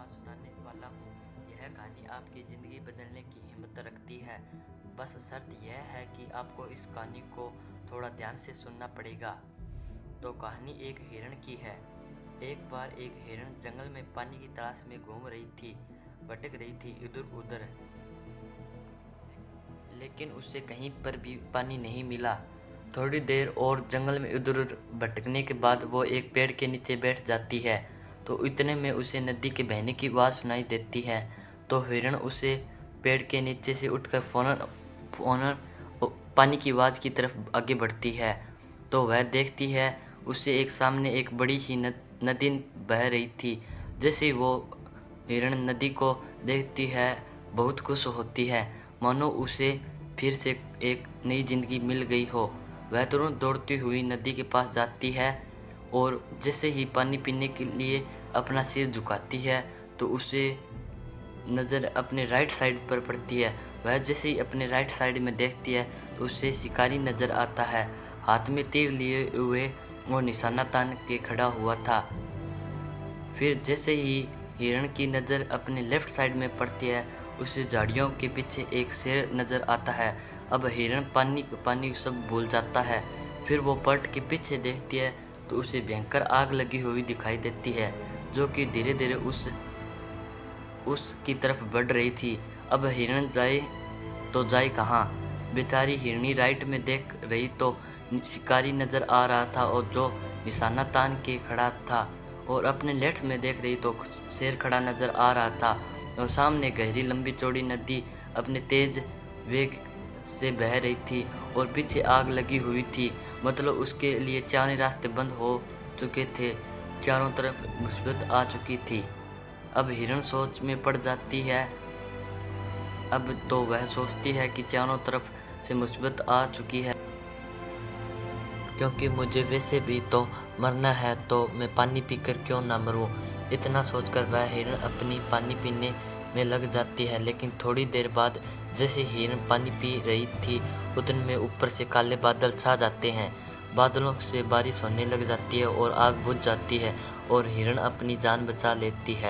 आज सुनाने वाला हूँ। यह कहानी आपकी ज़िंदगी बदलने की हिम्मत रखती है। बस शर्त यह है कि आपको इस कहानी को थोड़ा ध्यान से सुनना पड़ेगा। तो कहानी एक हिरण की है। एक बार एक हिरण जंगल में पानी की तलाश में घूम रही थी, भटक रही थी इधर उधर, लेकिन उसे कहीं पर भी पानी नहीं मिला। थोड़ी देर और जंगल में इधर उधर भटकने के बाद वो एक पेड़ के नीचे बैठ जाती है। तो इतने में उसे नदी के बहने की आवाज़ सुनाई देती है। तो हिरण उसे पेड़ के नीचे से उठकर फौरन फौरन पानी की आवाज़ की तरफ आगे बढ़ती है। तो वह देखती है उसे एक सामने एक बड़ी ही नदी बह रही थी। जैसे ही वो हिरण नदी को देखती है, बहुत खुश होती है, मानो उसे फिर से एक नई जिंदगी मिल गई हो। वह तुरंत दौड़ती हुई नदी के पास जाती है और जैसे ही पानी पीने के लिए अपना सिर झुकाती है तो उसे नज़र अपने राइट साइड पर पड़ती है। वह जैसे ही अपने राइट साइड में देखती है तो उसे शिकारी नज़र आता है, हाथ में तीर लिए हुए और निशाना तान के खड़ा हुआ था। फिर जैसे ही हिरण की नज़र अपने लेफ्ट साइड में पड़ती है, उसे झाड़ियों के पीछे एक शेर नज़र आता है। अब हिरण पानी सब भूल जाता है। फिर वो पलट के पीछे देखती है तो उसे भयंकर आग लगी हुई दिखाई देती है, जो कि धीरे धीरे उसकी तरफ बढ़ रही थी। अब हिरण जाए तो जाए कहाँ। बेचारी हिरनी राइट में देख रही तो शिकारी नज़र आ रहा था और जो निशाना तान के खड़ा था, और अपने लेफ्ट में देख रही तो शेर खड़ा नज़र आ रहा था। और सामने गहरी लंबी चौड़ी नदी अपने तेज वेग से बह रही थी और पीछे आग लगी हुई थी। मतलब उसके लिए चारों रास्ते बंद हो चुके थे, चारों तरफ मुसीबत आ चुकी थी। अब हिरण सोच में पड़ जाती है। अब तो वह सोचती है कि चारों तरफ से मुसीबत आ चुकी है, क्योंकि मुझे वैसे भी तो मरना है, तो मैं पानी पीकर क्यों ना मरूं। इतना सोचकर वह हिरण अपनी पानी पीने में लग जाती है। लेकिन थोड़ी देर बाद जैसे हिरण पानी पी रही थी, उतने में ऊपर से काले बादल छा जाते हैं। बादलों से बारिश होने लग जाती है और आग बुझ जाती है और हिरण अपनी जान बचा लेती है।